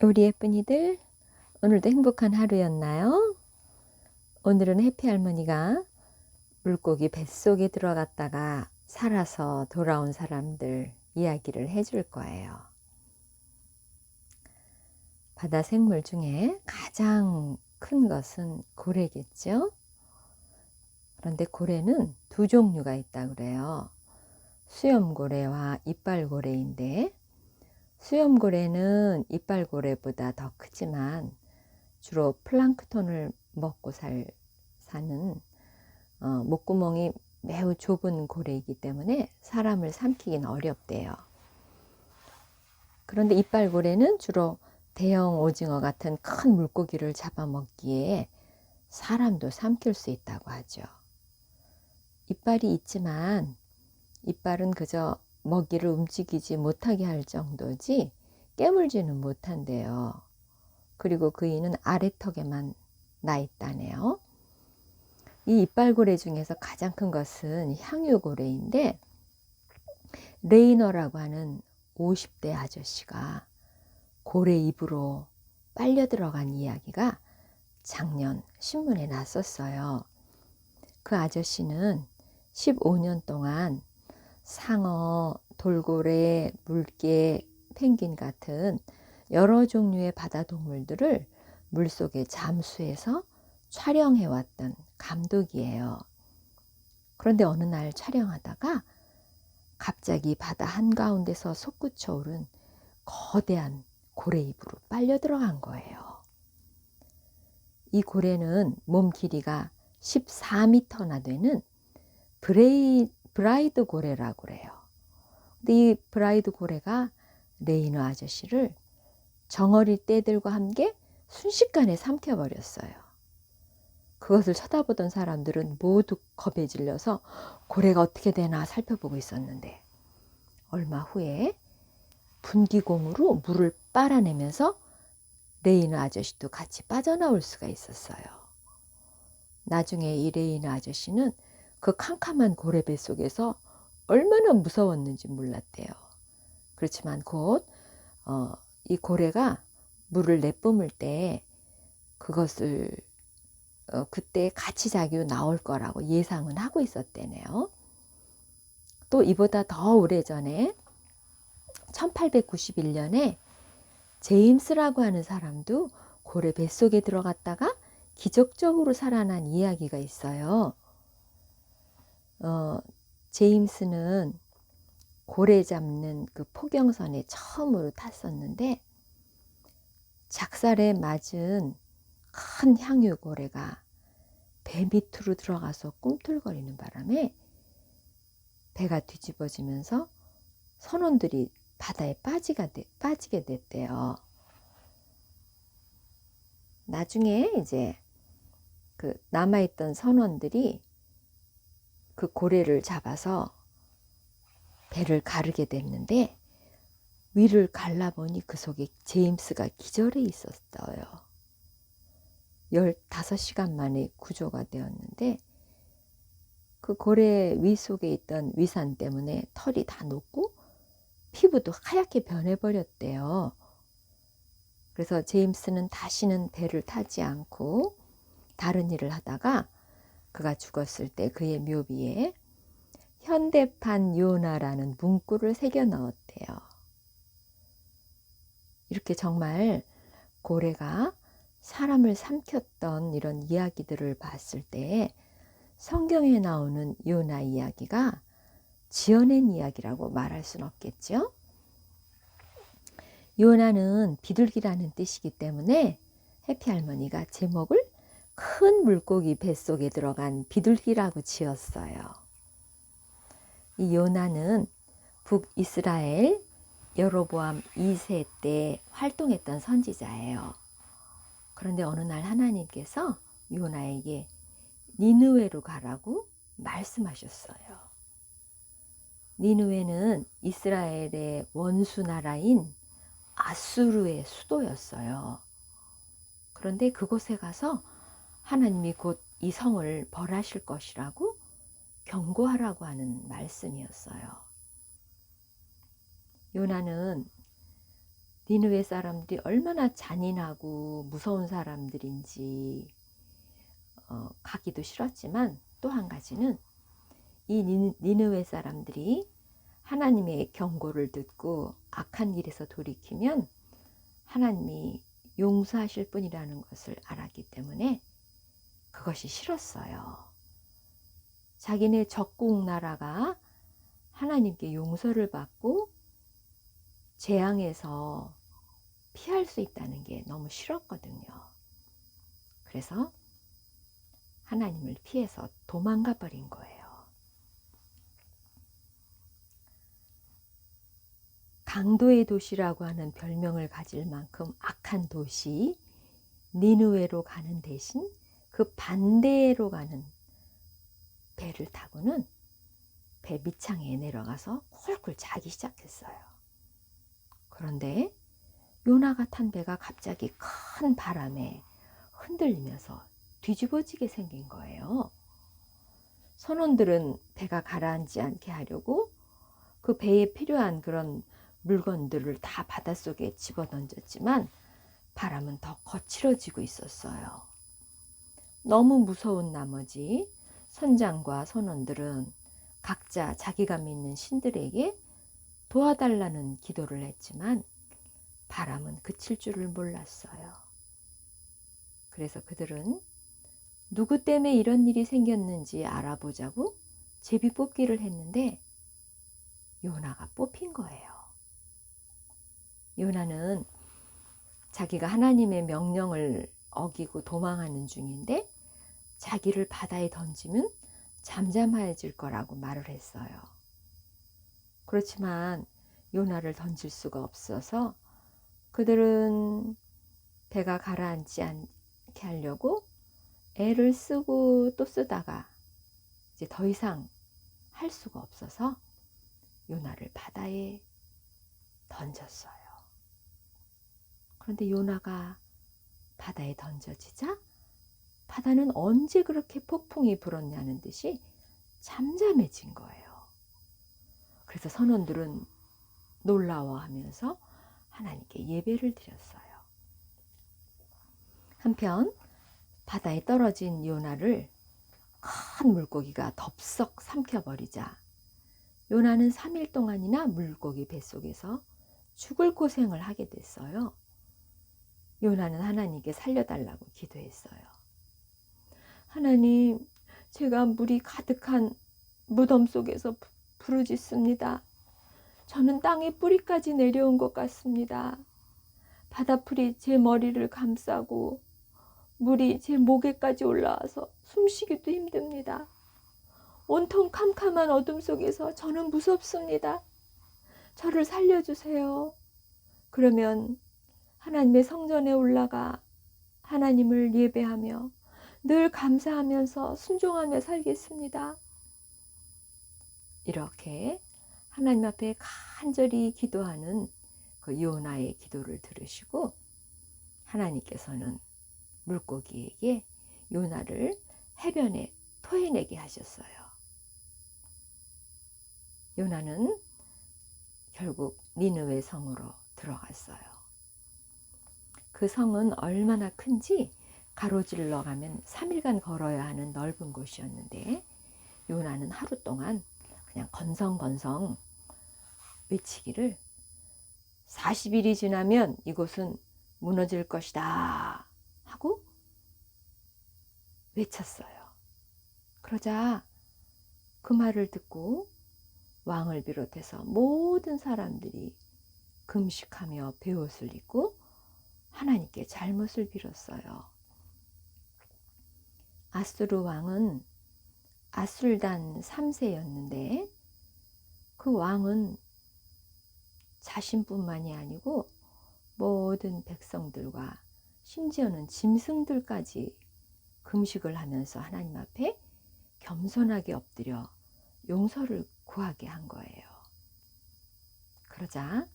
우리 예쁜이들, 오늘도 행복한 하루였나요? 오늘은 해피 할머니가 물고기 뱃속에 들어갔다가 살아서 돌아온 사람들 이야기를 해줄 거예요. 바다 생물 중에 가장 큰 것은 고래겠죠? 그런데 고래는 두 종류가 있다고 그래요. 수염고래와 이빨고래인데, 수염고래는 이빨고래보다 더 크지만 주로 플랑크톤을 먹고 사는 목구멍이 매우 좁은 고래이기 때문에 사람을 삼키긴 어렵대요. 그런데 이빨고래는 주로 대형 오징어 같은 큰 물고기를 잡아먹기에 사람도 삼킬 수 있다고 하죠. 이빨이 있지만 이빨은 그저 먹이를 움직이지 못하게 할 정도지 깨물지는 못한대요. 그리고 그 이는 아래턱에만 나 있다네요. 이 이빨고래 중에서 가장 큰 것은 향유고래인데, 레이너라고 하는 50대 아저씨가 고래 입으로 빨려 들어간 이야기가 작년 신문에 났었어요. 그 아저씨는 15년 동안 상어, 돌고래, 물개, 펭귄 같은 여러 종류의 바다 동물들을 물속에 잠수해서 촬영해왔던 감독이에요. 그런데 어느 날 촬영하다가 갑자기 바다 한가운데서 솟구쳐 오른 거대한 고래 입으로 빨려 들어간 거예요. 이 고래는 몸 길이가 14m나 되는 브라이드 고래라고 그래요. 근데 이 브라이드 고래가 레이너 아저씨를 정어리 떼들과 함께 순식간에 삼켜버렸어요. 그것을 쳐다보던 사람들은 모두 겁에 질려서 고래가 어떻게 되나 살펴보고 있었는데, 얼마 후에 분기공으로 물을 빨아내면서 레이너 아저씨도 같이 빠져나올 수가 있었어요. 나중에 이 레이너 아저씨는 그 캄캄한 고래 뱃속에서 얼마나 무서웠는지 몰랐대요. 그렇지만 곧 이 고래가 물을 내뿜을 때 그것을 그때 같이 자기도 나올 거라고 예상은 하고 있었대네요. 또 이보다 더 오래전에 1891년에 제임스라고 하는 사람도 고래 뱃속에 들어갔다가 기적적으로 살아난 이야기가 있어요. 제임스는 고래 잡는 그 포경선에 처음으로 탔었는데, 작살에 맞은 큰 향유고래가 배 밑으로 들어가서 꿈틀거리는 바람에 배가 뒤집어지면서 선원들이 바다에 빠지게 됐대요. 나중에 이제 그 남아있던 선원들이 그 고래를 잡아서 배를 가르게 됐는데, 위를 갈라보니 그 속에 제임스가 기절해 있었어요. 15시간 만에 구조가 되었는데, 그 고래 위 속에 있던 위산 때문에 털이 다 녹고 피부도 하얗게 변해버렸대요. 그래서 제임스는 다시는 배를 타지 않고 다른 일을 하다가 그가 죽었을 때 그의 묘비에 현대판 요나라는 문구를 새겨 넣었대요. 이렇게 정말 고래가 사람을 삼켰던 이런 이야기들을 봤을 때 성경에 나오는 요나 이야기가 지어낸 이야기라고 말할 수는 없겠죠. 요나는 비둘기라는 뜻이기 때문에 해피 할머니가 제목을 큰 물고기 뱃속에 들어간 비둘기라고 지었어요. 이 요나는 북이스라엘 여로보암 2세 때 활동했던 선지자예요. 그런데 어느 날 하나님께서 요나에게 니느웨로 가라고 말씀하셨어요. 니느웨는 이스라엘의 원수 나라인 아수르의 수도였어요. 그런데 그곳에 가서 하나님이 곧 이 성을 벌하실 것이라고 경고하라고 하는 말씀이었어요. 요나는 니느웨 사람들이 얼마나 잔인하고 무서운 사람들인지 가기도 싫었지만, 또 한 가지는 이 니느웨 사람들이 하나님의 경고를 듣고 악한 길에서 돌이키면 하나님이 용서하실 뿐이라는 것을 알았기 때문에 그것이 싫었어요. 자기네 적국 나라가 하나님께 용서를 받고 재앙에서 피할 수 있다는 게 너무 싫었거든요. 그래서 하나님을 피해서 도망가 버린 거예요. 강도의 도시라고 하는 별명을 가질 만큼 악한 도시 니느웨로 가는 대신 그 반대로 가는 배를 타고는 배 밑창에 내려가서 콜콜 자기 시작했어요. 그런데 요나가 탄 배가 갑자기 큰 바람에 흔들리면서 뒤집어지게 생긴 거예요. 선원들은 배가 가라앉지 않게 하려고 그 배에 필요한 그런 물건들을 다 바닷속에 집어던졌지만 바람은 더 거칠어지고 있었어요. 너무 무서운 나머지 선장과 선원들은 각자 자기가 믿는 신들에게 도와달라는 기도를 했지만 바람은 그칠 줄을 몰랐어요. 그래서 그들은 누구 때문에 이런 일이 생겼는지 알아보자고 제비뽑기를 했는데 요나가 뽑힌 거예요. 요나는 자기가 하나님의 명령을 어기고 도망하는 중인데 자기를 바다에 던지면 잠잠해질 거라고 말을 했어요. 그렇지만 요나를 던질 수가 없어서 그들은 배가 가라앉지 않게 하려고 애를 쓰고 또 쓰다가 이제 더 이상 할 수가 없어서 요나를 바다에 던졌어요. 그런데 요나가 바다에 던져지자 바다는 언제 그렇게 폭풍이 불었냐는 듯이 잠잠해진 거예요. 그래서 선원들은 놀라워하면서 하나님께 예배를 드렸어요. 한편 바다에 떨어진 요나를 큰 물고기가 덥석 삼켜버리자 요나는 3일 동안이나 물고기 뱃속에서 죽을 고생을 하게 됐어요. 요나는 하나님께 살려달라고 기도했어요. 하나님, 제가 물이 가득한 무덤 속에서 부르짖습니다. 저는 땅의 뿌리까지 내려온 것 같습니다. 바닷풀이 제 머리를 감싸고 물이 제 목에까지 올라와서 숨쉬기도 힘듭니다. 온통 캄캄한 어둠 속에서 저는 무섭습니다. 저를 살려주세요. 그러면 하나님의 성전에 올라가 하나님을 예배하며 늘 감사하면서 순종하며 살겠습니다. 이렇게 하나님 앞에 간절히 기도하는 그 요나의 기도를 들으시고 하나님께서는 물고기에게 요나를 해변에 토해내게 하셨어요. 요나는 결국 니느웨 성으로 들어갔어요. 그 성은 얼마나 큰지 가로질러 가면 3일간 걸어야 하는 넓은 곳이었는데 요나는 하루 동안 그냥 건성건성 외치기를 40일이 지나면 이곳은 무너질 것이다 하고 외쳤어요. 그러자 그 말을 듣고 왕을 비롯해서 모든 사람들이 금식하며 베옷을 입고 하나님께 잘못을 빌었어요. 아수르 왕은 아술단 3세였는데 그 왕은 자신뿐만이 아니고 모든 백성들과 심지어는 짐승들까지 금식을 하면서 하나님 앞에 겸손하게 엎드려 용서를 구하게 한 거예요. 그러자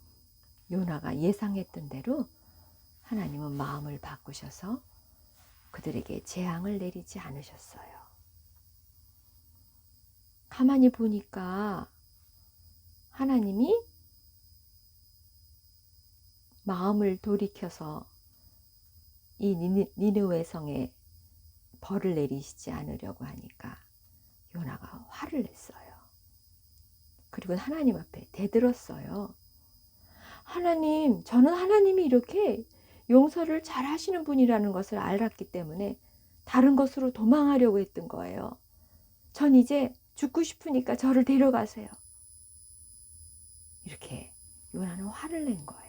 요나가 예상했던 대로 하나님은 마음을 바꾸셔서 그들에게 재앙을 내리지 않으셨어요. 가만히 보니까 하나님이 마음을 돌이켜서 이 니느웨 성에 벌을 내리시지 않으려고 하니까 요나가 화를 냈어요. 그리고 하나님 앞에 대들었어요. 하나님, 저는 하나님이 이렇게 용서를 잘 하시는 분이라는 것을 알았기 때문에 다른 것으로 도망하려고 했던 거예요. 전 이제 죽고 싶으니까 저를 데려가세요. 이렇게 요나는 화를 낸 거예요.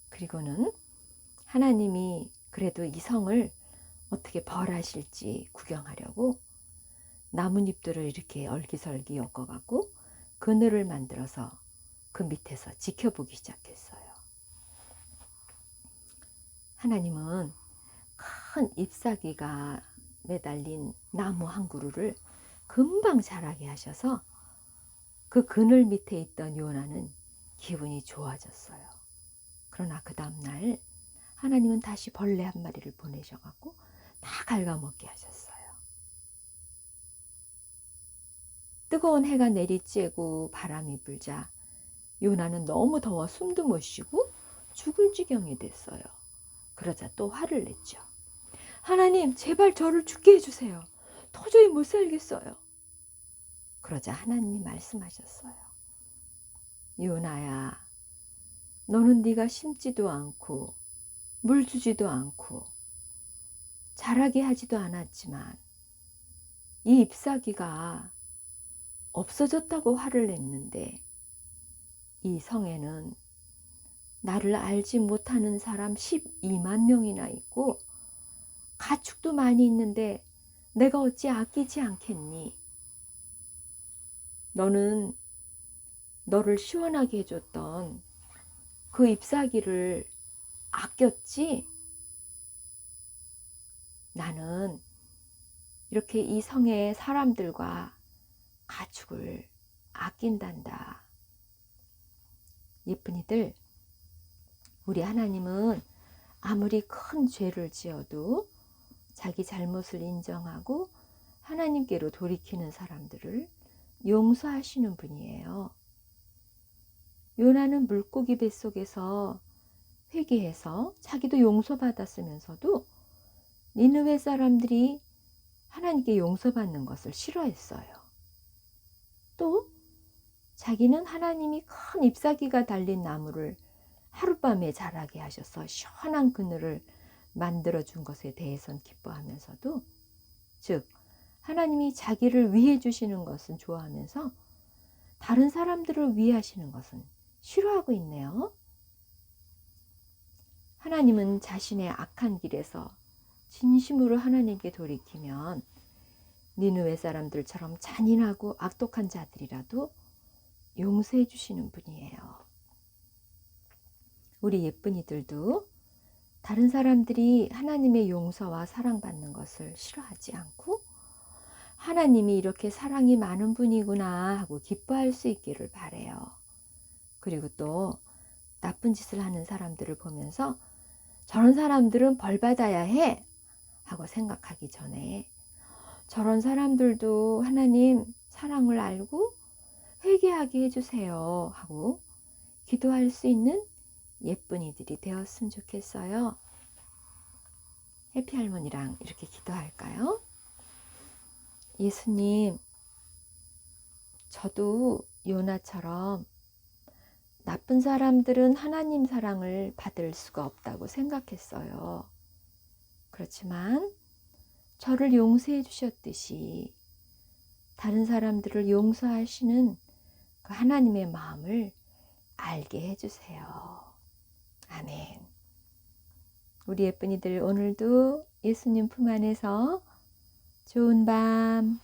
그리고는 하나님이 그래도 이 성을 어떻게 벌하실지 구경하려고 나뭇잎들을 이렇게 얼기설기 엮어갖고 그늘을 만들어서 그 밑에서 지켜보기 시작했어요. 하나님은 큰 잎사귀가 매달린 나무 한 그루를 금방 자라게 하셔서 그 그늘 밑에 있던 요나는 기분이 좋아졌어요. 그러나 그 다음날 하나님은 다시 벌레 한 마리를 보내셔갖고 다 갉아먹게 하셨어요. 뜨거운 해가 내리쬐고 바람이 불자 요나는 너무 더워 숨도 못 쉬고 죽을 지경이 됐어요. 그러자 또 화를 냈죠. 하나님, 제발 저를 죽게 해주세요. 도저히 못 살겠어요. 그러자 하나님이 말씀하셨어요. 요나야, 너는 네가 심지도 않고 물 주지도 않고 자라게 하지도 않았지만 이 잎사귀가 없어졌다고 화를 냈는데 이 성에는 나를 알지 못하는 사람 12만 명이나 있고 가축도 많이 있는데 내가 어찌 아끼지 않겠니? 너는 너를 시원하게 해줬던 그 잎사귀를 아꼈지? 나는 이렇게 이 성의 사람들과 가축을 아낀단다. 예쁜이들, 우리 하나님은 아무리 큰 죄를 지어도 자기 잘못을 인정하고 하나님께로 돌이키는 사람들을 용서하시는 분이에요. 요나는 물고기 뱃속에서 회개해서 자기도 용서받았으면서도 니느웨 사람들이 하나님께 용서받는 것을 싫어했어요. 또 자기는 하나님이 큰 잎사귀가 달린 나무를 하룻밤에 자라게 하셔서 시원한 그늘을 만들어준 것에 대해선 기뻐하면서도, 즉 하나님이 자기를 위해 주시는 것은 좋아하면서 다른 사람들을 위하시는 것은 싫어하고 있네요. 하나님은 자신의 악한 길에서 진심으로 하나님께 돌이키면 니느웨 사람들처럼 잔인하고 악독한 자들이라도 용서해 주시는 분이에요. 우리 예쁜이들도 다른 사람들이 하나님의 용서와 사랑받는 것을 싫어하지 않고 하나님이 이렇게 사랑이 많은 분이구나 하고 기뻐할 수 있기를 바라요. 그리고 또 나쁜 짓을 하는 사람들을 보면서 저런 사람들은 벌 받아야 해 하고 생각하기 전에 저런 사람들도 하나님 사랑을 알고 회개하게 해주세요 하고 기도할 수 있는 예쁜이들이 되었으면 좋겠어요. 해피할머니랑 이렇게 기도할까요? 예수님, 저도 요나처럼 나쁜 사람들은 하나님 사랑을 받을 수가 없다고 생각했어요. 그렇지만 저를 용서해 주셨듯이 다른 사람들을 용서하시는 그 하나님의 마음을 알게 해주세요. 아멘. 우리 예쁜이들 오늘도 예수님 품 안에서 좋은 밤